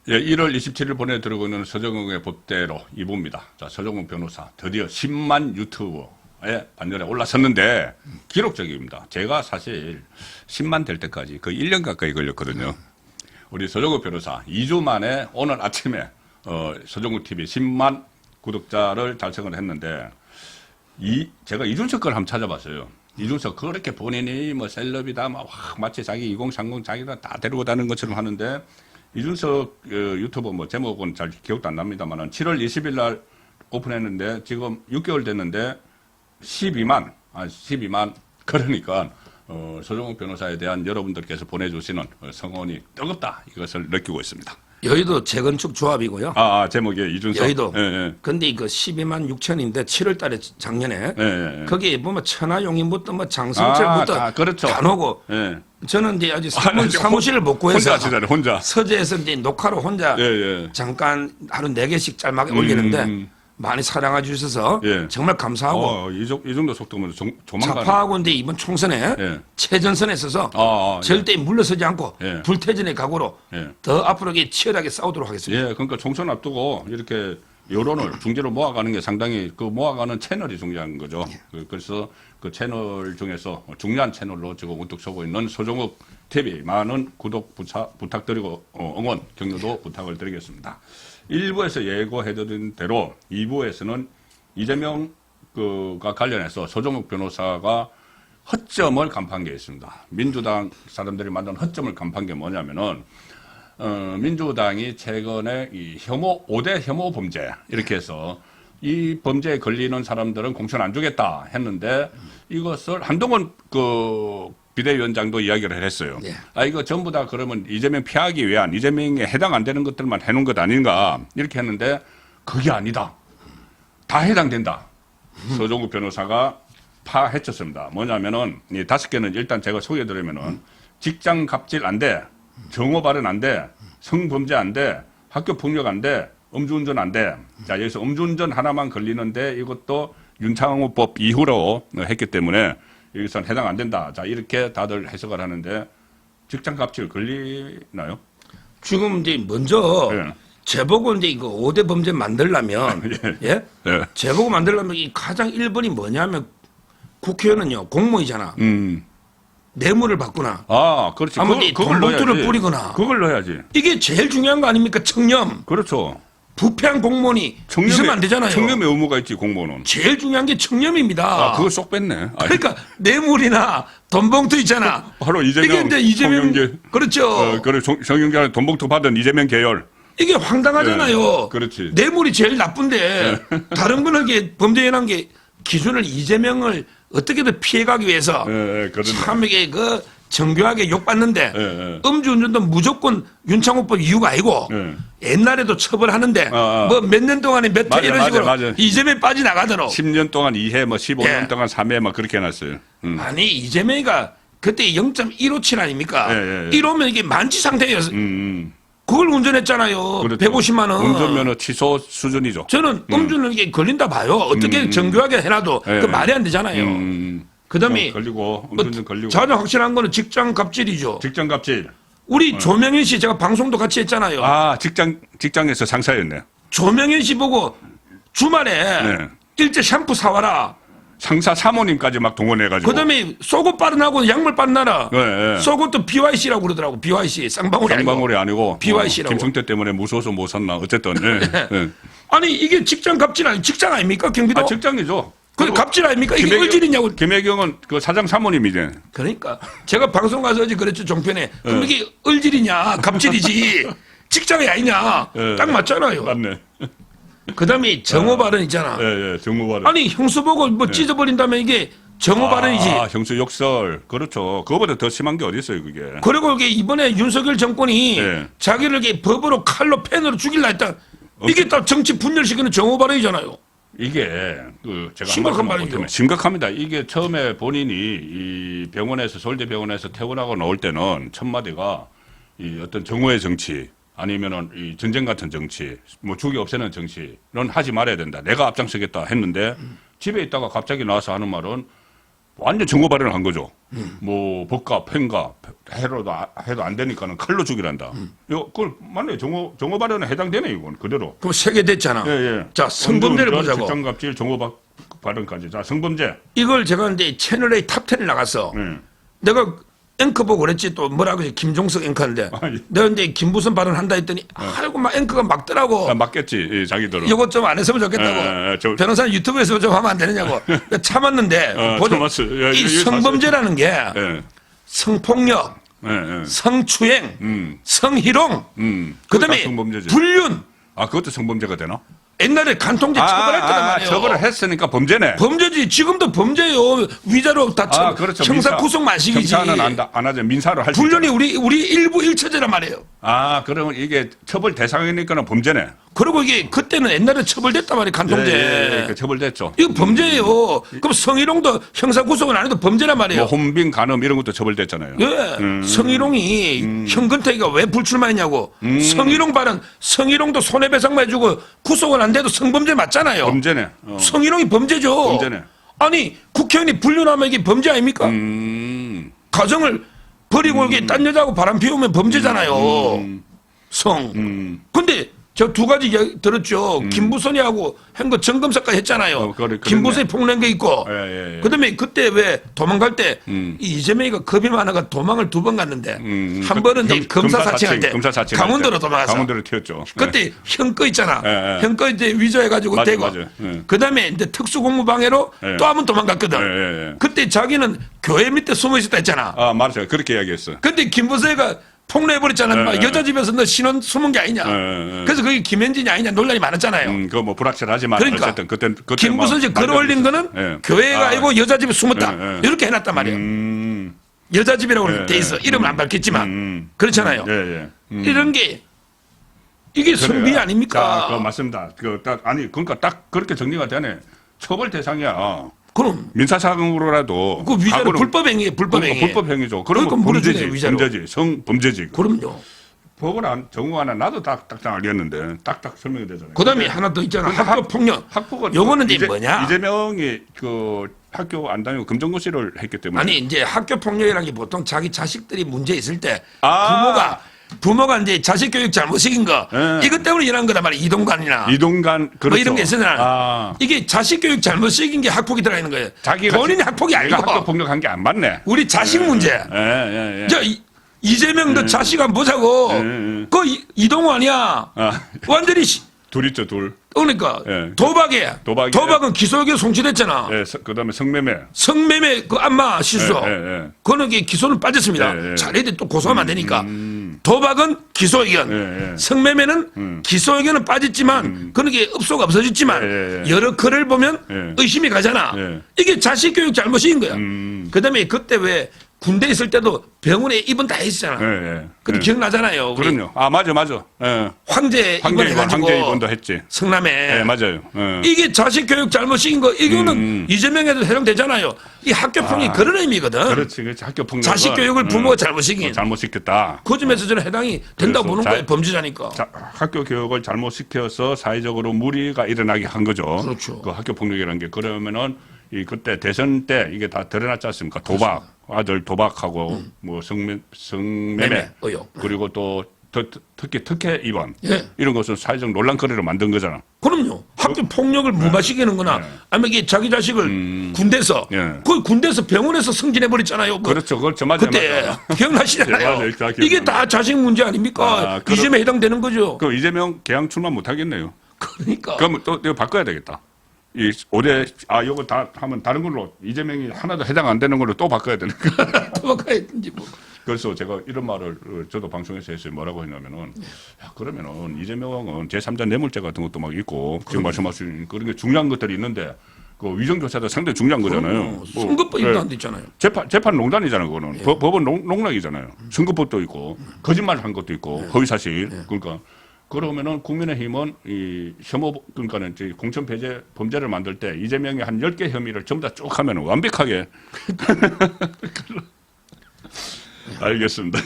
예, 1월 27일 보내드리고 있는 서정웅의 법대로 2부입니다. 자, 서정웅 변호사 드디어 10만 유튜브에 반열에 올라섰는데 기록적입니다. 제가 사실 10만 될 때까지 거의 1년 가까이 걸렸거든요. 우리 서정웅 변호사 2주 만에 오늘 아침에 서정웅 TV 10만 구독자를 달성을 했는데 제가 이준석 걸 한번 찾아봤어요. 이준석 그렇게 본인이 뭐 셀럽이다 막 마치 자기 2030 자기가 다 데리고 다니는 것처럼 하는데 이준석 유튜버 뭐 제목은 잘 기억도 안 납니다만은 7월 20일 날 오픈했는데 지금 6개월 됐는데 12만 그러니까 서정웅 변호사에 대한 여러분들께서 보내주시는 성원이 뜨겁다 이것을 느끼고 있습니다. 여의도 재건축 조합이고요. 제목이 이준석. 여의도. 예, 예. 근데 이거 12만 6천인데 7월 달에 작년에 거기에 보면 천하용인부터 뭐 장성철부터 그렇죠. 다 놓고 저는 이제 아직 사무실을 못 구해서 혼자 하시잖아요, 혼자. 서재에서 이제 녹화로 혼자 잠깐 하루 4개씩 짤막에 올리는데 많이 사랑해 주셔서 정말 감사하고 이 정도 속도면 조만간 좌파하고 이제 이번 총선에 최전선에 있어서 절대 물러서지 않고 불태전의 각오로 더 앞으로 치열하게 싸우도록 하겠습니다. 그러니까 총선 앞두고 이렇게 여론을 중재로 모아가는 게 상당히 그 모아가는 채널이 중요한 거죠. 그래서 그 채널 중에서 중요한 채널로 지금 우뚝 서고 있는 서정욱 TV 많은 구독 부탁드리고 응원 격려도 부탁을 드리겠습니다. 1부에서 예고해드린 대로 2부에서는 이재명 가 관련해서 서정욱 변호사가 허점을 간파한 게 있습니다. 민주당 사람들이 만든 허점을 간파한 게 뭐냐면은 민주당이 최근에 이 5대 혐오 범죄 이렇게 해서 이 범죄에 걸리는 사람들은 공천 안 주겠다 했는데 이것을 한동훈 비대위원장도 이야기를 했어요. 이거 전부 다 그러면 이재명 피하기 위한 이재명에 해당 안 되는 것들만 해놓은 것 아닌가 이렇게 했는데 그게 아니다. 다 해당된다. 서정욱 변호사가 파헤쳤습니다. 뭐냐면은 이 5개는 일단 제가 소개해드리면은 직장 갑질 안 돼, 정오 발언 안 돼, 성범죄 안 돼, 학교 폭력 안 돼, 음주운전 안 돼. 자, 여기서 음주운전 하나만 걸리는데 이것도 윤창호법 이후로 했기 때문에 여기서는 해당 안 된다. 자, 이렇게 다들 해석을 하는데 직장 갑질 걸리나요? 지금 이제 먼저 제보고 이제 이거 5대 범죄 만들려면 제보고 만들려면 이 가장 1번이 뭐냐면 국회의원은요 공무이잖아. 뇌물을 받거나 그렇지. 그걸 돈봉투를 뿌리거나 그걸 넣어야지. 이게 제일 중요한 거 아닙니까? 청렴. 그렇죠. 부패한 공무원이 있으면 안 되잖아요. 청렴의 의무가 있지 공무원은. 제일 중요한 게 청렴입니다. 그거 쏙 뺐네. 그러니까 뇌물이나 돈봉투 있잖아. 바로 이재명. 이게 이제 성형계. 그렇죠. 그래 성형계 돈봉투 받은 이재명 계열. 이게 황당하잖아요. 그렇지. 뇌물이 제일 나쁜데 다른 분에게 범죄에 한 게 기준을 이재명을 어떻게든 피해가기 위해서 참 이게 정교하게 욕받는데 음주운전도 무조건 윤창호법 이유가 아니고 옛날에도 처벌하는데 뭐 몇 년 동안에 몇 회 이런 식으로 이재명이 빠져나가도록 10년 동안 2회 뭐 15년 동안 3회 막 그렇게 해놨어요. 아니 이재명이가 그때 0.157 아닙니까? 1호면 이게 만취 상태였어. 그걸 운전했잖아요. 그렇죠. 150만 원. 운전면허 취소 수준이죠. 저는 음주는 이게 걸린다 봐요. 어떻게 정교하게 해놔도 그 말이 안 되잖아요. 그다음에 걸리고 음주운전 걸리고 가장 확실한 거는 직장 갑질이죠. 직장 갑질. 우리 조명현 씨 제가 방송도 같이 했잖아요. 직장에서 상사였네. 조명현 씨 보고 주말에 일제 샴푸 사와라. 상사 사모님까지 막 동원해가지고. 그다음에 속옷 빠른하고 양말 빠른나라. 속옷도 BYC라고 그러더라고. BYC 쌍방울이 아니고. BYC라고. 김성태 때문에 무서워서 못 샀나. 어쨌든. 아니 이게 직장 갑질 아니 직장 아닙니까 경기도? 직장이죠. 근데 갑질 아닙니까? 이게 을질이냐고. 김혜경은 그 사장 사모님이제. 그러니까 제가 방송 가서 어제 그랬죠 종편에. 그럼 이게 을질이냐 갑질이지 직장이 아니냐. 딱 맞잖아요. 맞네. 그다음에 정오 발언 있잖아. 정오 발언. 아니 형수 보고 뭐 찢어버린다면 이게 정오 발언이지. 형수 욕설. 그렇죠. 그거보다 더 심한 게 어디 있어요 그게. 그리고 이게 이번에 윤석열 정권이 자기를 이렇게 법으로 칼로 펜으로 죽일라 했다. 이게 다 정치 분열시키는 정오 발언이잖아요. 이게 제가 심각한 말이죠. 심각합니다. 이게 처음에 본인이 이 병원에서 서울대병원에서 퇴원하고 나올 때는 첫 마디가 이 어떤 정오의 정치 아니면은 이 전쟁 같은 정치, 뭐 주기 없애는 정치는 하지 말아야 된다. 내가 앞장서겠다 했는데 집에 있다가 갑자기 나와서 하는 말은 완전 정보 발현을 한 거죠. 뭐 법과 팽가 해도 안 되니까는 칼로 죽이란다. 이거 그걸 맞네. 정보 발현에 해당되네 이건 그대로. 그럼 3개 됐잖아. 예, 예. 자, 성범죄를 보자고. 직장갑질, 정보 발현까지. 자, 성범죄. 이걸 제가 이제 채널A 탑10에 나갔어. 내가 앵커 보고 그랬지 또 뭐라고 해 김종석 앵커인데 내가 이제 김부선 발언한다 했더니 아이고 막 앵커가 막더라고. 맞겠지 예, 자기들은. 이것 좀 안 했으면 좋겠다고. 변호사는 유튜브에서 좀 하면 안 되느냐고. 참았는데 이 성범죄라는 게 성폭력, 성추행, 성희롱, 그다음에 불륜. 아 그것도 성범죄가 되나? 옛날에 간통죄 처벌했거든 말이에요. 처벌을 했으니까 범죄네. 범죄지. 지금도 범죄요. 위자료 다 그렇죠. 형사 구속 만식이지. 형사는 안 하죠. 민사를 할 수 있죠. 불륜이 우리 일부 일처제란 말이에요. 그러면 이게 처벌 대상이니까는 범죄네. 그리고 이게 그때는 옛날에 처벌됐단 말이에요. 간통죄. 처벌됐죠. 이거 범죄예요. 그럼 성희롱도 형사 구속은 안 해도 범죄란 말이에요. 뭐 혼빈 간음 이런 것도 처벌됐잖아요. 예. 성희롱이 현근택이가 왜 불출마했냐고. 성희롱 발언, 성희롱도 손해배상만 해주고 구속은 안 돼도 성범죄 맞잖아요. 범죄네. 성희롱이 범죄죠. 범죄네. 아니 국회의원이 불륜하면 이게 범죄 아닙니까? 가정을 버리고 이게 딴 여자하고 바람 피우면 범죄잖아요. 근데 저 두 가지 이야기 들었죠. 김부선이하고 한 거 점검사까지 했잖아요. 김부선이 폭로한 게 있고. 그다음에 그때 왜 도망갈 때 이재명이가 겁이 많아가 도망을 2번 갔는데 한 번은 이제 검사 사칭할 때 강원도로 도망갔어. 강원도로 튀었죠. 그때 형거 있잖아. 형거 이제 위조해가지고 대고. 그다음에 이제 특수공무방해로 또 한 번 도망갔거든. 그때 자기는 교회 밑에 숨어 있었다 했잖아. 맞아요. 그렇게 이야기했어. 근데 김부선이가 폭로해버렸잖아. 여자 집에서 너 신혼 숨은 게 아니냐. 그래서 그게 김현진이 아니냐 논란이 많았잖아요. 그거 뭐 불확실하지만 그러니까 어쨌든 그때 김부선이 글올린 거는 교회가 아니고 여자 집에 숨었다. 이렇게 해놨단 말이에요. 여자 집이라고 돼 있어. 이름은 안 밝혔지만 그렇잖아요. 이런 게 이게 성비 아닙니까? 자, 맞습니다. 그러니까 딱 그렇게 정리가 되네. 처벌 대상이야. 그럼 민사상으로라도 그 위자료 불법행위에 불법행위. 불법행위죠. 그러면 범죄지. 성범죄지. 그럼요. 법은 정우 하나 나도 딱딱 알겠는데 딱딱 설명이 되잖아요. 그다음에 하나 더 있잖아. 학교 폭력. 요거는 이제 뭐냐? 이재명이 그 학교 안 다니고 금전고시를 했기 때문에 아니 이제 학교 폭력이라는 게 보통 자기 자식들이 문제 있을 때 부모가 이제 자식 교육 잘못 시킨 거 이것 때문에 일어난 거단 말이야. 이동관 그렇죠. 뭐 이런 게 있으나 이게 자식 교육 잘못 시킨 게 학폭이 들어가 있는 거예요. 본인이 학폭이 아니고 학교 폭력한 게 안 맞네. 우리 자식 문제. 저 이재명도 자식 안 보자고 그 이동환이야. 완전히 둘 있죠, 둘. 그러니까 도박은 기소유기에 송치됐잖아. 그다음에 성매매 그 안마 실수. 그거는 기소는 빠졌습니다. 잘해야 또 고소하면 안 되니까. 도박은 기소의견, 성매매는 기소의견은 빠졌지만 그런 게 업소가 없어졌지만 여러 글을 보면 의심이 가잖아. 이게 자식 교육 잘못인 거야. 그다음에 그때 왜 군대 있을 때도 병원에 입원 다 했잖아. 그때 기억나잖아요. 그럼요. 맞아. 황제 입원해가지고 입원도 했지. 성남에. 맞아요. 이게 자식 교육 잘못인 거 이거는 이재명에도 해당되잖아요. 이 학교 폭력이 그런 의미거든. 그렇지. 학교 폭력. 자식 교육을 부모가 잘못시킨. 잘못시켰다. 그 점에서 저는 해당이 된다고 보는 거예요. 범죄자니까. 학교 교육을 잘못시켜서 사회적으로 무리가 일어나게 한 거죠. 그렇죠. 그 학교 폭력이라는 게 그러면은 그때 대선 때 이게 다 드러났지 않습니까? 도박, 아들 도박하고 뭐 성매매 의혹. 그리고 또 특히 특혜 입원 이런 것은 사회적 논란거리로 만든 거잖아. 그럼요. 학교 폭력을 무마시키는 거나 아니면 이게 자기 자식을 군대에서 그 군대에서 병원에서 승진해 버렸잖아요. 그렇죠. 맞아요. 그때 기억나시잖아요. 맞아요. 이게 다 자식 문제 아닙니까? 이재명에 해당되는 거죠. 그럼 이재명 개항 출마 못 하겠네요. 그러니까. 그럼 또 이거 바꿔야 되겠다. 이 올해 이거 다 하면 다른 걸로 이재명이 하나도 해당 안 되는 걸로 또 바꿔야 되는 거야. 또 바꿔야지 뭐. 그래서 제가 이런 말을 저도 방송에서 했어요. 뭐라고 했냐면은 그러면은 이재명은 제3자 뇌물죄 같은 것도 막 있고 지금 말씀하신 그런 게 중요한 것들이 있는데 그 위정조사도 상당히 중요한 거잖아요. 선거법도 안 됐잖아요. 재판 농단이잖아요. 그거는 법은 농락이잖아요. 선거법도 있고 거짓말 한 것도 있고 허위사실. 그러니까. 그러면은 국민의힘은 이 혐오 그러니까는 이제 공천 배제 범죄를 만들 때 이재명이 한 10개 혐의를 전부 다 쭉 하면 완벽하게 알겠습니다.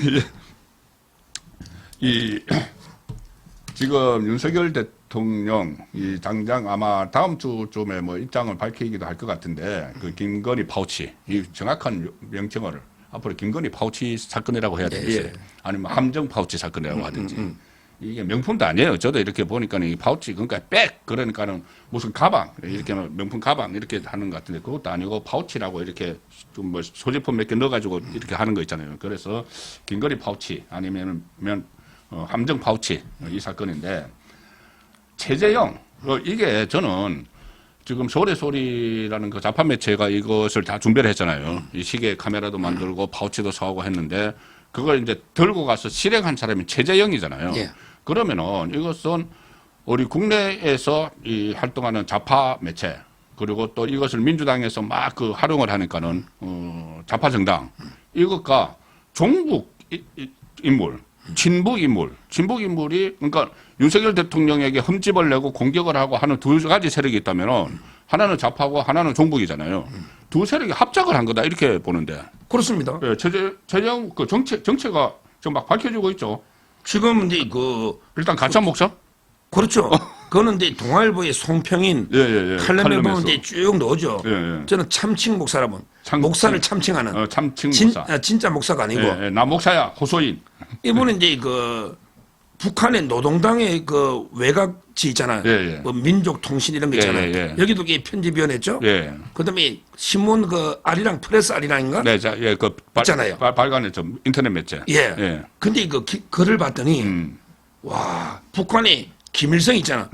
지금 윤석열 대통령 이 당장 아마 다음 주쯤에 뭐 입장을 밝히기도 할 것 같은데 그 김건희 파우치 이 정확한 명칭을 앞으로 김건희 파우치 사건이라고 해야 되겠어요. 아니면 함정 파우치 사건이라고 하든지. 이게 명품도 아니에요. 저도 이렇게 보니까는 이 파우치 그러니까 백 그러니까는 무슨 가방 이렇게 명품 가방 이렇게 하는 것 같은데 그것도 아니고 파우치라고 이렇게 좀 뭐 소지품 몇 개 넣어가지고 이렇게 하는 거 있잖아요. 그래서 김건희 파우치 아니면 함정 파우치 이 사건인데 최재형 이게 저는 지금 서울의 소리라는 그 자판 매체가 이것을 다 준비를 했잖아요. 이 시계 카메라도 만들고 파우치도 사오고 했는데 그걸 이제 들고 가서 실행한 사람이 최재형이잖아요. 예. 그러면은 이것은 우리 국내에서 이 활동하는 좌파 매체 그리고 또 이것을 민주당에서 막 그 활용을 하니까는 좌파 정당 이것과 종북 인물, 친북 인물이 그러니까 윤석열 대통령에게 흠집을 내고 공격을 하고 하는 두 가지 세력이 있다면은 하나는 좌파고 하나는 종북이잖아요. 두 세력이 합작을 한 거다 이렇게 보는데. 그렇습니다. 예, 최재형 그 정체가 지금 막 밝혀지고 있죠. 지금 이제 일단 가짜 목사? 그렇죠. 그거는 이제 동아일보의 송평인 칼럼에 보면 이제 쭉 넣어죠. 저는 참칭 목사라면 목사를 참칭하는 참칭 목사. 진짜 목사가 아니고 나 목사야 호소인. 이분은 이제 그 북한의 노동당의 그 외곽지 있잖아요. 뭐 민족통신 이런 거 있잖아요. 여기도 이게 편집위원회죠. 그다음에 신문 그 아리랑 프레스 아리랑인가? 네, 그 있잖아요. 발간했죠. 인터넷 매체. 근데 그 글을 봤더니 와 북한의 김일성 있잖아.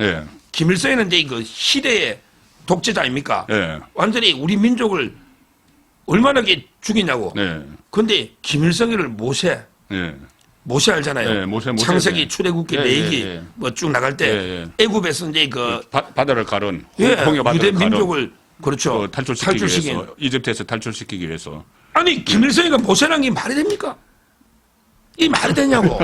김일성이는 이제 그 시대의 독재자 아닙니까? 완전히 우리 민족을 얼마나 죽이냐고. 근데 김일성이를 모세 알잖아요. 창세기, 출애굽기, 레위기 뭐 쭉 나갈 때 애굽에서 이제 그 바다를 가른 홍해 바다를 유대 민족을 그렇죠. 탈출시키기 위해서 이집트에서 탈출시키기 위해서. 아니 김일성이가 모세란 게 말이 됩니까? 이 말이 되냐고.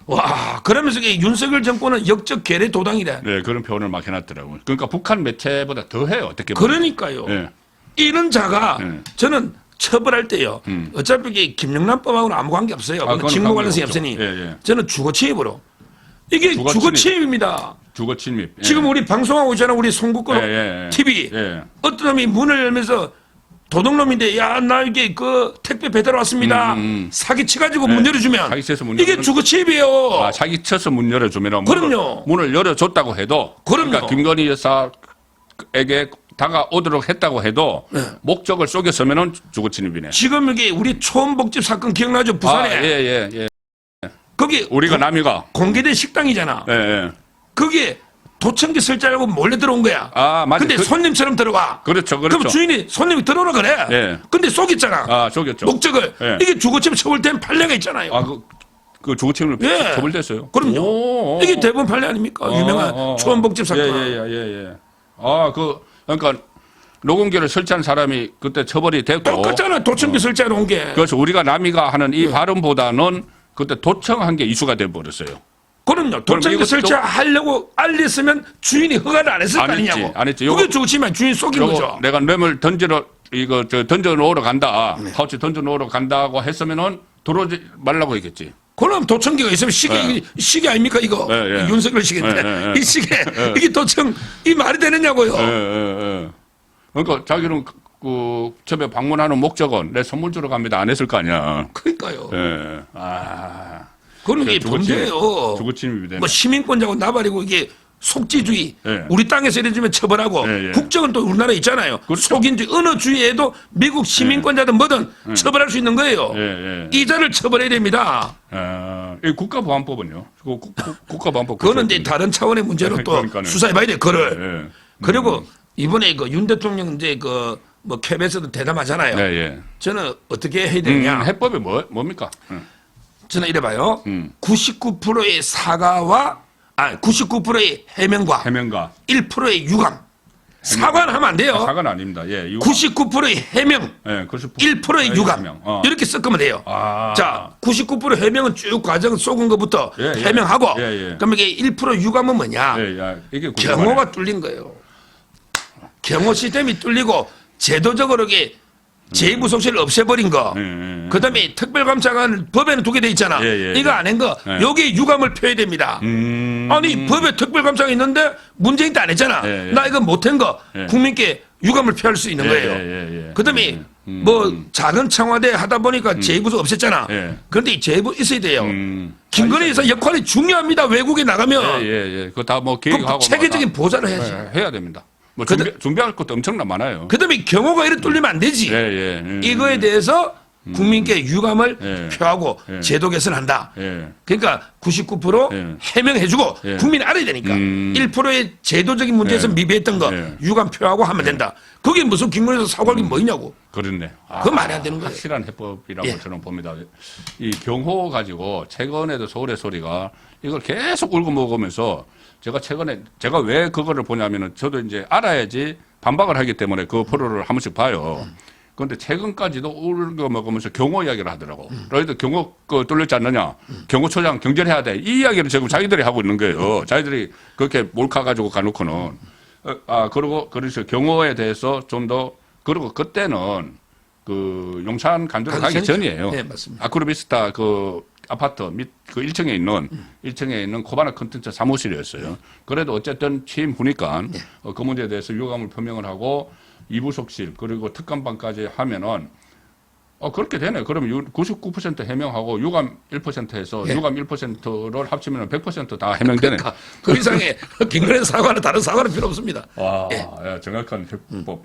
와 그러면서 윤석열 정권은 역적 괴뢰 도당이래. 네 그런 표현을 막 해놨더라고요. 그러니까 북한 매체보다 더해요 어떻게 보면. 그러니까요. 이런 자가 저는 처벌할 때요. 어차피 이게 김영란법하고는 아무 관계 없어요. 직무 관련성이 없으니 저는 주거침입으로. 이게 주거침입입니다. 주거침입. 지금 우리 방송하고 있잖아. 우리 송국권 TV. 어떤 놈이 문을 열면서 도둑놈인데 야 나 이게 그 택배 배달 왔습니다. 사기쳐가지고 문 열어주면 이게 주거침입이에요. 사기쳐서 문 열어주면 그럼요. 문을 열어줬다고 해도 그러니까 김건희 여사에게 다가오도록 했다고 해도 목적을 속였으면은 주거침입이네. 지금 이게 우리 초원복집 사건 기억나죠? 부산에. 거기 우리가 남이가 공개된 식당이잖아. 거기에 도청기 설치하고 몰래 들어온 거야. 맞아. 근데 손님처럼 들어와. 그렇죠. 그럼 주인이 손님이 들어오라 그래. 근데 속였잖아. 속였죠. 목적을. 이게 주거침 처벌된 판례가 있잖아요. 그 주거침을 처벌됐어요. 그럼요. 이게 대법원 판례 아닙니까? 유명한 초원복집 사건. 그러니까 노공개를 설치한 사람이 그때 처벌이 됐고 똑같잖아. 도청기 설치하러 온 게. 그래서 우리가 남이가 하는 이 발언보다는 그때 도청한 게 이슈가 돼 버렸어요. 그럼요. 도청기 설치하려고 알렸으면 주인이 허가를 안 했을 거 아니냐고. 안 했지. 그게 주거침이면 주인 속인 거죠. 내가 뇌물 던져 놓으러 간다. 파우치 던져 놓으러 간다고 했으면은 들어오지 말라고 했겠지. 그럼 도청기가 있으면 시계 아닙니까 이거? 윤석열 시계인데 이 시계 이게 도청 이 말이 되느냐고요. 그러니까 자기는 그 집에 방문하는 목적은 내 선물 주러 갑니다 안 했을 거 아니야. 그러니까요. 그런 게 문제예요. 주거침입이 뭐 시민권자고 나발이고 이게 속지주의. 우리 땅에서 이래주면 처벌하고 국적은 또 우리나라에 있잖아요. 속인주의 어느 주의에도 미국 시민권자든 뭐든 처벌할 수 있는 거예요. 이자를 처벌해야 됩니다. 이 국가보안법은요? 국가보안법. 그거는 이제 다른 차원의 문제로 또 수사해봐야 돼. 그걸. 그리고 이번에 그 윤 대통령 이제 그 뭐 KBS도 대담하잖아요. 저는 어떻게 해야 되냐? 해법이 뭡니까? 저는 이래봐요. 99%의 사과와 99%의 해명과 1%의 유감. 사과는 하면 안 돼요. 사과는 아닙니다. 99%의 해명, 1%의 유감. 이렇게 섞으면 돼요. 자, 99% 해명은 쭉 과정 쏘은 것부터 해명하고 그럼 이게 1% 유감은 뭐냐? 이게 경호가 뚫린 거예요. 경호 시스템이 뚫리고 제도적으로 이게 제2부속실을 없애버린 거. 그다음에 특별감찰관을 법에는 두게 돼 있잖아. 이거 안 한 거. 여기에 유감을 표해야 됩니다. 아니 법에 특별감찰이 있는데 문재인 때 안 했잖아. 나 이거 못한 거 국민께 유감을 표할 수 있는 거예요. 그다음에 뭐 작은 청와대 하다 보니까 제2부속 없앴잖아. 그런데 이 제2부 있어야 돼요. 김건희 여사 역할이 중요합니다. 외국에 나가면. 그거 다 뭐 계획하고 체계적인 보좌를 해야지. 해야 됩니다. 뭐 준비할 것도 엄청나 많아요. 그다음에 경호가 이렇게 뚫리면 안 되지. 이거에 대해서 국민께 유감을 표하고 제도 개선한다. 그러니까 99% 해명해주고 국민이 알아야 되니까 1%의 제도적인 문제에서 미비했던 거 유감 표하고 하면 된다. 그게 무슨 김건희에서 사과할 게 뭐 있냐고. 그렇네. 그건 말이 안 되는 거예요. 확실한 해법이라고 저는 봅니다. 이 경호 가지고 최근에도 서울의 소리가 이걸 계속 울고 먹으면서 제가 왜 그거를 보냐면은 저도 이제 알아야지 반박을 하기 때문에 그 프로를 한 번씩 봐요. 그런데 최근까지도 울고 먹으면서 경호 이야기를 하더라고. 너희들 경호 뚫렸지 않느냐. 경호처장 경질해야 돼. 이 이야기를 지금 자기들이 하고 있는 거예요. 자기들이 그렇게 몰카가지고 가놓고는. 그래서 경호에 대해서 좀 더, 그리고 그때는 그 용산 간주로 가기 전이에요. 네, 맞습니다. 아크로비스타 그 아파트 밑 그 1층에 있는 코바나 컨텐츠 사무실이었어요. 그래도 어쨌든 취임 후니까 그 문제에 대해서 유감을 표명을 하고 이부속실 그리고 특감반까지 하면은 그렇게 되네. 그러면 99% 해명하고 유감 1%에서 유감 1%를 합치면 100%다 해명되네. 그러니까 그 이상의 김건희 사과는 다른 사과는 필요 없습니다. 와, 야, 정확한 해법.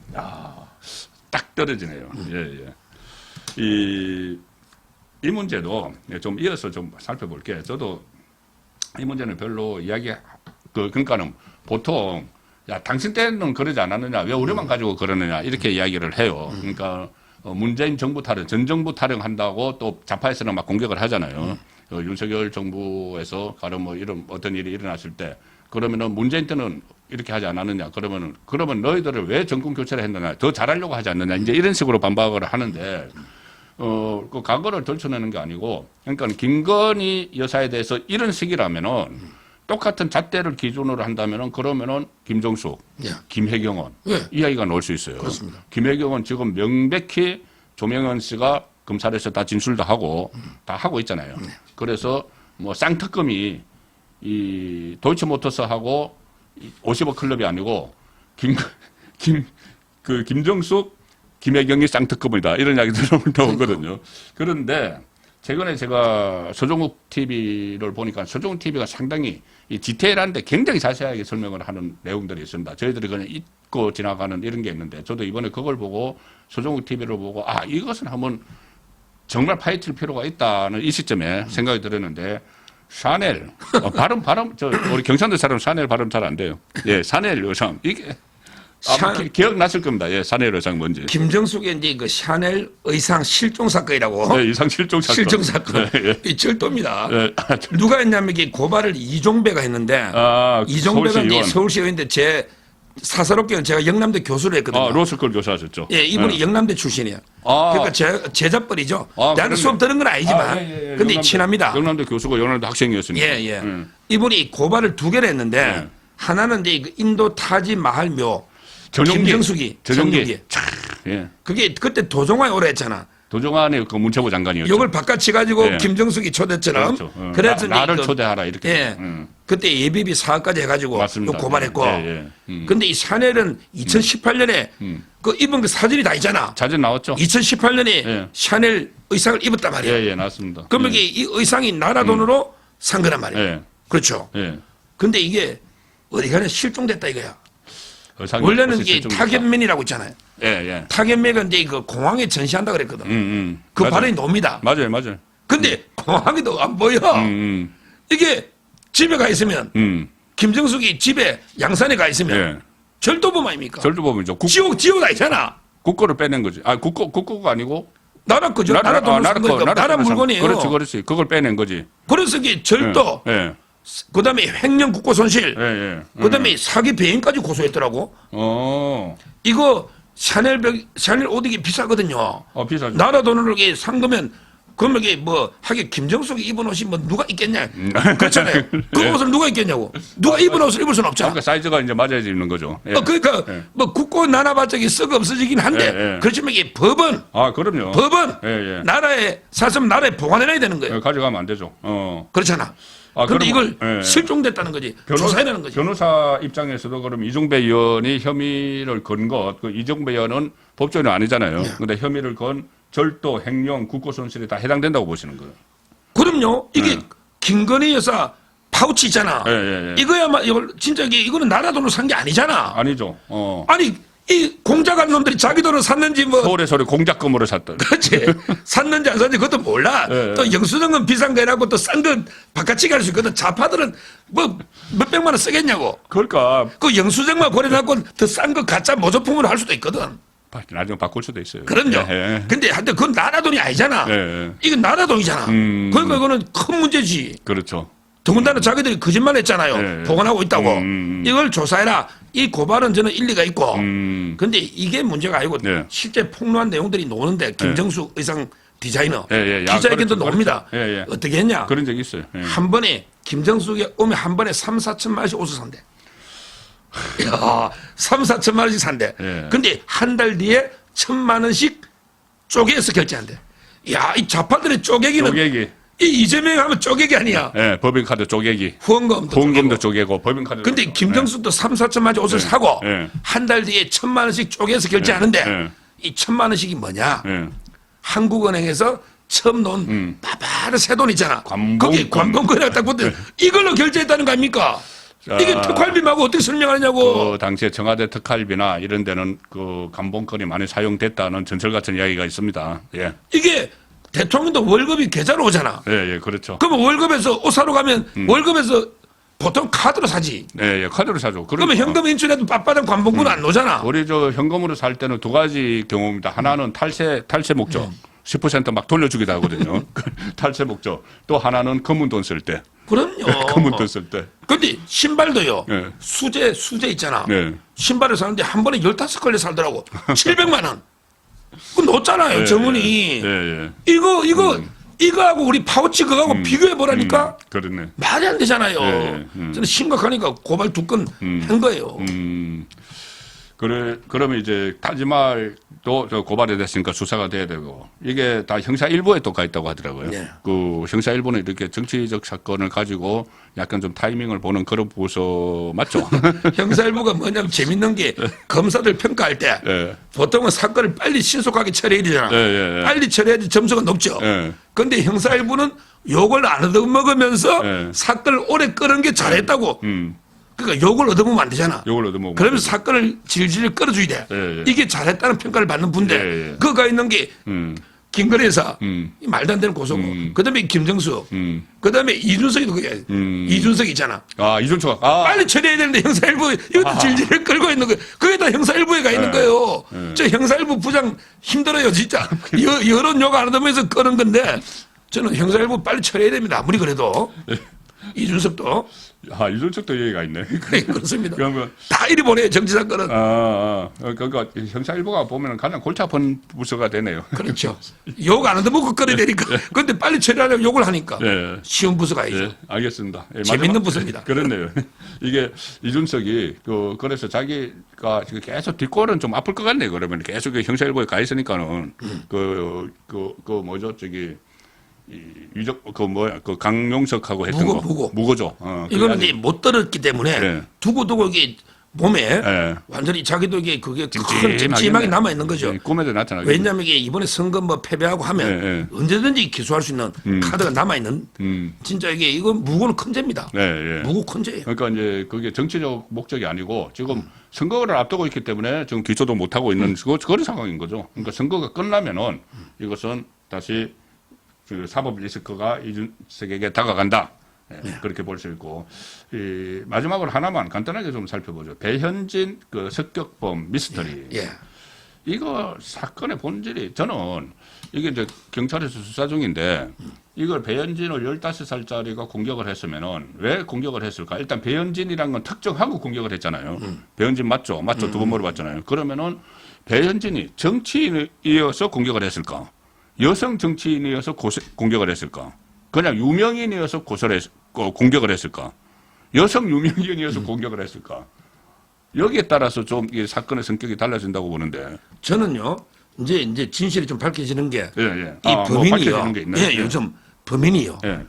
딱 떨어지네요. 이 문제도 좀 이어서 좀 살펴볼게요. 저도 이 문제는 별로 그러니까는 보통 야, 당신 때는 그러지 않았느냐? 왜 우리만 가지고 그러느냐? 이렇게 이야기를 해요. 그러니까 문재인 정부 타령, 전 정부 타령한다고 또 좌파에서는 막 공격을 하잖아요. 윤석열 정부에서 가령 뭐 이런 어떤 일이 일어났을 때 그러면은 문재인 때는 이렇게 하지 않았느냐? 그러면 너희들을 왜 정권 교체를 했느냐? 더 잘하려고 하지 않느냐? 이제 이런 식으로 반박을 하는데 그 과거를 덜쳐내는 게 아니고 그러니까 김건희 여사에 대해서 이런 식이라면은 똑같은 잣대를 기준으로 한다면은 그러면은 김정숙, 김혜경은 이야기가 나올 수 있어요. 그렇습니다. 김혜경은 지금 명백히 조명현 씨가 검찰에서 다 진술도 하고 다 하고 있잖아요. 그래서 뭐 쌍특검이 이 도이치모터스하고 50억 클럽이 아니고 김정숙, 김혜경이 쌍특검이다 이런 이야기들이 나오거든요. 그런데 최근에 제가 서종욱 TV를 보니까 서종욱 TV가 상당히 이 디테일한데 굉장히 자세하게 설명을 하는 내용들이 있습니다. 저희들이 그냥 잊고 지나가는 이런 게 있는데 저도 이번에 그걸 보고 서종욱 TV를 보고 이것은 한번 정말 파헤칠 필요가 있다는 이 시점에 생각이 들었는데 샤넬 발음 우리 경상도 사람 샤넬 발음 잘 안 돼요. 샤넬 여성 이게 기억나실 겁니다. 샤넬 의상 뭔지. 김정숙의 이제 그 샤넬 의상 실종 사건이라고. 의상 실종 사건. 실종 사건. 이 절도입니다. 누가 했냐면 이게 고발을 이종배가 했는데 이종배가 이제 서울시 의원인데 제 사사롭게는 제가 영남대 교수를 했거든요. 로스쿨 교수하셨죠. 이분이 영남대 출신이에요. 그러니까 제자뻘이죠. 대학교 수업 들은 건 아니지만 근데 친합니다. 영남대 교수고 영남대 학생이었으니까. 이분이 고발을 2개를 했는데 하나는 이제 인도 타지 마할 묘 김정숙이 전용기. 그게 그때 도종환이 오래 했잖아. 도종환이 그 문체부 장관이었죠. 이걸 바깥이 가지고 김정숙이 초대처럼. 그렇죠. 그래서 나를 초대하라 이렇게. 그때 예비비 사업까지 해가지고 고발했고. 근데 이 샤넬은 2018년에 그 입은 그 사진이 다 있잖아. 사진 나왔죠. 2018년에 샤넬 의상을 입었단 말이에요. 나왔습니다. 그러면 이 의상이 나라 돈으로 산 거란 말이에요. 그렇죠. 근데 이게 어디 가냐 실종됐다 이거야. 원래는 이게 타겟맨이라고 있잖아요. 타겟맨은 이제 그 공항에 전시한다 그랬거든. 그 발언이 놉니다. 맞아요. 근데 공항에도 안 보여. 이게 집에 가 있으면 김정숙이 집에 양산에 가 있으면 절도범 아닙니까? 절도범이죠. 지옥 아니잖아. 국고를 빼낸 거지. 국고가 아니고 나라 거죠. 나라 돈을 산 거니까 나라 물건이에요. 그렇지. 그걸 빼낸 거지. 그래서 이게 절도. 그다음에 횡령 국고 손실. 그다음에 사기 배임까지 고소했더라고. 이거 샤넬 옷 이게 비싸거든요. 비싸죠. 나라 돈으로 이게 산 거면 그러면 이게 뭐 하긴 김정숙이 입은 옷이 뭐 누가 입겠냐? 그렇잖아요. 그 옷을 누가 입겠냐고. 누가 입은 옷을 입을 수는 없잖아. 그러니까 사이즈가 이제 맞아야 입는 거죠. 예. 그러니까 뭐 굳고 나눠봤자 이게 썩어 없어지긴 한데 그렇지만 이게 법은 그럼요. 나라에 사실 나라에 보관해놔야 되는 거예요. 가져가면 안 되죠. 그렇잖아. 그런데 그러면, 이걸 실종됐다는 거지. 조사해내는 거지. 변호사 입장에서도 그럼 이종배 의원이 혐의를 건 것, 그 이종배 의원은 법조인은 아니잖아요. 그런데 혐의를 건 절도, 횡령, 국고손실에 다 해당된다고 보시는 거예요. 그럼요. 이게 김건희 여사 파우치 있잖아. 예. 이거야말로 이걸 진짜 이거는 나라 돈으로 산 게 아니잖아. 아니죠. 아니 이 공작한 놈들이 자기 돈을 샀는지 뭐 서울에서 공작금으로 샀던. 그렇지. 샀는지 안 샀는지 그것도 몰라. 또 영수증은 비싼 거 해놨고 또 싼 거 바깥치기 할 수 있거든. 좌파들은 뭐 몇백만 원 쓰겠냐고. 그러니까 그 영수증만 고려해놓고 더 싼 거 가짜 모조품으로 할 수도 있거든. 나중에 바꿀 수도 있어요. 그럼요. 근데 한때 그건 나라 돈이 아니잖아. 이건 나라 돈이잖아. 그러니까 이거는 큰 문제지. 그렇죠. 더군다나 자기들이 거짓말 했잖아요. 보관하고 있다고. 이걸 조사해라. 이 고발은 저는 일리가 있고. 근데 이게 문제가 아니고 실제 폭로한 내용들이 나오는데 김정숙 의상 디자이너 기자회견도 나옵니다. 어떻게 했냐. 그런 적이 있어요. 한 번에 김정숙이 오면 한 번에 3, 4천만 원씩 옷을 산대. 야, 3, 4천만 원씩 산대. 근데 한 달 뒤에 1,000만 원씩 쪼개서 결제한대. 야, 이 좌파들의 쪼개기는 이 이재명 하면 쪼개기 아니야. 법인카드 쪼개기. 후원금도 쪼개고 법인카드. 근데 김정숙도 3, 4천만 원씩 옷을 사고 한 달 뒤에 1,000만 원씩 쪼개서 결제하는데 이 1,000만 원씩이 뭐냐. 한국은행에서 처음 놓은 빠바로 새 돈 있잖아. 거기 관봉권이라고 딱 붙어 이걸로 결제했다는 거 아닙니까? 이게 특활비하고 어떻게 설명하냐고. 그 당시에 청와대 특활비나 이런 데는 그 감봉권이 많이 사용됐다는 전설 같은 이야기가 있습니다. 이게 대통령도 월급이 계좌로 오잖아. 그렇죠. 그러면 월급에서 옷 사러 가면 월급에서 보통 카드로 사지. 카드로 사죠. 그러면 현금 인출해도 빳빳한 관봉권 안 오잖아. 우리 현금으로 살 때는 두 가지 경우입니다. 하나는 탈세 목적. 10% 막 돌려주기도 하거든요. 탈세 목적. 또 하나는 검은 돈 쓸 때. 그럼요. 검은 돈 쓸 때. 근데 신발도요. 수제 있잖아. 신발을 사는데 한 번에 15걸레 살더라고. 700만 원. 그 놓잖아요. 정은이. 이거하고 우리 파우치 그거하고 비교해 보라니까. 그렇네. 말이 안 되잖아요. 저는 심각하니까 고발 2건 한 거예요. 그러면 이제 타지말도 고발이 됐으니까 수사가 돼야 되고 이게 다 형사 1부에 또 가 있다고 하더라고요. 그 형사 1부는 이렇게 정치적 사건을 가지고 약간 좀 타이밍을 보는 그런 부서 맞죠? 형사 1부가 뭐냐면 재밌는 게 검사들 평가할 때 보통은 사건을 빨리 신속하게 처리해야 되잖아. 빨리 처리해야지 점수가 높죠. 그런데 형사 1부는 욕을 안 얻어먹으면서 사건을 오래 끄는 게 잘했다고. 그러니까 욕을 얻어먹으면 안 되잖아. 그러면서 사건을 질질 끌어줘야 돼. 이게 잘했다는 평가를 받는 분데 그거가 있는 게 김건희 여사 말도 안 되는 고소고 그다음에 김정숙 그다음에 이준석이도 그게 이준석 있잖아. 이준석. 빨리 처리해야 되는데 형사 1부 이것도 질질 끌고 있는 거예요. 그게 다 형사 1부에 가 있는 거예요. 저 형사 1부 부장 힘들어요 진짜. 여론 욕 안 얻으면서 끄는 건데 저는 형사 1부 빨리 처리해야 됩니다. 아무리 그래도. 이준석도. 이준석도 얘기가 있네. 네, 그렇습니다. 그러면 다 이리 보내요, 정치사건은. 그러니까 형사일부가 보면 가장 골치 아픈 부서가 되네요. 그렇죠. 욕 안 한다 먹고 끓여야 되니까. 그런데 빨리 처리하려고 욕을 하니까. 쉬운 부서가 아니죠. 알겠습니다. 재밌는 부서입니다. 그렇네요. 이게 이준석이 그래서 자기가 계속 뒷골은 좀 아플 것 같네요. 그러면 계속 형사일부에 가 있으니까는 뭐죠 그 강용석하고 했던 무고죠. 이거는 이제 못 들었기 때문에 두고두고 이게 몸에 완전히 자기도 이게 그게 큰 찜찜하게 남아 있는 거죠. 꿈에도 나타나게. 왜냐하면 이게 이번에 선거 뭐 패배하고 하면 언제든지 기소할 수 있는 카드가 남아 있는. 진짜 이건 무고는 큰 죄입니다. 무고 큰 죄예요. 그러니까 이제 그게 정치적 목적이 아니고 지금 선거를 앞두고 있기 때문에 지금 기소도 못 하고 있는 그런 상황인 거죠. 그러니까 선거가 끝나면은 이것은 다시 그 사법 리스크가 이준석에게 다가간다. 그렇게 볼 수 있고 마지막으로 하나만 간단하게 좀 살펴보죠. 배현진 그 습격범 미스터리. 이거 사건의 본질이 저는 이게 이제 경찰에서 수사 중인데 이걸 배현진을 15살짜리가 공격을 했으면은 왜 공격을 했을까? 일단 배현진이란 건 특정하고 공격을 했잖아요. 배현진 맞죠? 두 번 물어봤잖아요. 그러면은 배현진이 정치인이어서 공격을 했을까? 여성 정치인이어서 공격을 했을까? 그냥 유명인이어서 공격을 했을까? 여성 유명인이어서 공격을 했을까? 여기에 따라서 좀 이 사건의 성격이 달라진다고 보는데. 저는요, 이제 진실이 좀 밝혀지는 게, 예, 예. 이 범인이요. 밝혀지는 게 있네. 예, 요즘 범인이요. 예.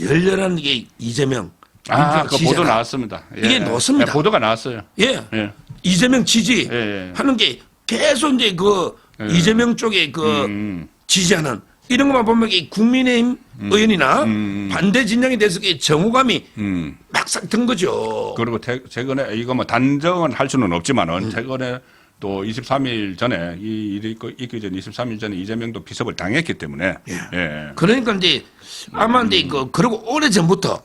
열렬한 게 이재명. 그 보도 나왔습니다. 예. 이게 넣습니다. 예, 보도가 나왔어요. 예. 예. 이재명 지지 예. 하는 게 계속 이제 이재명 쪽에 지지하는 이런 것만 보면 이 국민의힘 의원이나 반대 진영에 대해서 정호감이 막상 든 거죠. 그리고 최근에 이거 뭐 단정은 할 수는 없지만은 최근에 또 23일 전에 이 일이 있기 전 23일 전에 이재명도 피습을 당했기 때문에. 예. 그러니까 이제 아마 이제 그리고 오래 전부터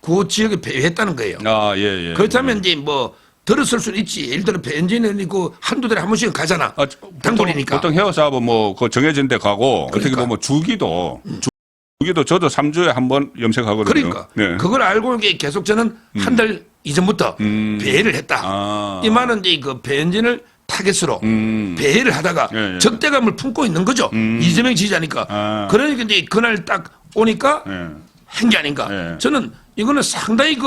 그 지역에 배회했다는 거예요. 예. 그렇다면 이제 뭐 들었을 수는 있지. 예를 들어 배현진은 한두 달에 한 번씩은 가잖아. 단골이니까. 보통 헤어사업은 뭐 그 정해진 데 가고 그러니까. 어떻게 보면 주기도 저도 3주에 한 번 염색하거든요. 그러니까 네. 그걸 알고 이게 계속 저는 한 달 이전부터 배회를 했다. 이 말은 이제 그 배현진을 타겟으로 배회를 하다가 예. 적대감을 품고 있는 거죠. 이재명 지지하니까. 그러니까 이제 그날 딱 오니까 한 게 아닌가. 예. 저는 이거는 상당히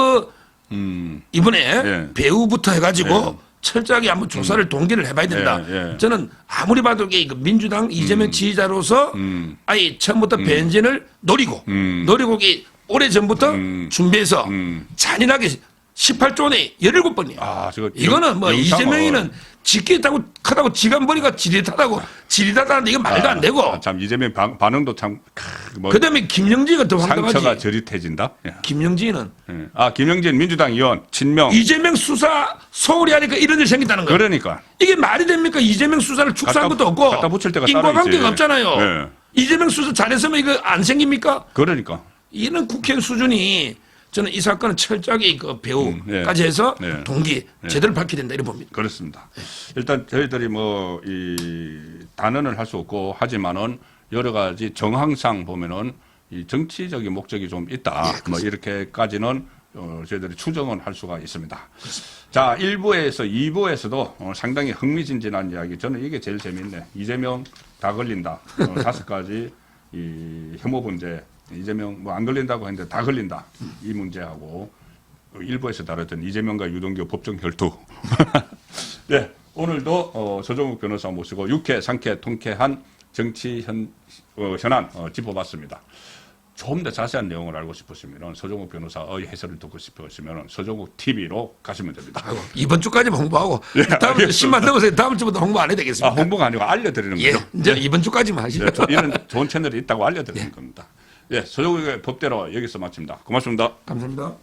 이번에 배우부터 해가지고 철저하게 한번 조사를 동기를 해봐야 된다. 저는 아무리 봐도 이게 민주당 이재명 지지자로서 아예 처음부터 배현진을 노리고 이게 오래 전부터 준비해서 잔인하게 18조 원에 17번이야. 이거는 뭐 이재명이는 지키겠다고 크다고 지간벌이가 지릿하다는데 이거 말도 안 되고. 참 이재명 반응도 참. 그다음에 김영진이가 더 황당하지. 상처가 저릿해진다. 김영진은. 김영진 민주당 의원 친명. 이재명 수사 소홀히 하니까 이런 일이 생긴다는 거예요. 그러니까. 이게 말이 됩니까? 이재명 수사를 축소한 것도 없고. 갖다 붙일 때가 인과관계가 없잖아요. 네. 이재명 수사 잘했으면 이거 안 생깁니까? 그러니까. 이런 국회 수준이 저는 이 사건은 철저하게 배우까지 해서 동기 제대로 밝혀야 된다 이렇게 봅니다. 그렇습니다. 일단 저희들이 뭐 이 단언을 할 수 없고 하지만은 여러 가지 정황상 보면은 이 정치적인 목적이 좀 있다. 뭐 이렇게까지는 저희들이 추정은 할 수가 있습니다. 자, 1부에서 2부에서도 상당히 흥미진진한 이야기. 저는 이게 제일 재밌네. 이재명 다 걸린다. 5가지 이 혐오 문제. 이재명 뭐 안 걸린다고 했는데 다 걸린다. 이 문제하고 일부에서 다뤘던 이재명과 유동규 법정 결투. 네, 오늘도 서정욱 변호사 모시고 유쾌, 상쾌, 통쾌한 정치 현안 짚어봤습니다. 좀 더 자세한 내용을 알고 싶으시면 서정욱 변호사의 해설을 듣고 싶으시면 서정욱 TV로 가시면 됩니다. 이번 주까지만 홍보하고 다음 주 10만 넘어서 다음 주부터 홍보 안 해도 되겠습니다. 홍보가 아니고 알려드리는 거죠. 이제 이번 주까지만 하시죠. 이런 좋은 채널이 있다고 알려드리는 겁니다. 서정욱의 법대로 여기서 마칩니다. 고맙습니다. 감사합니다.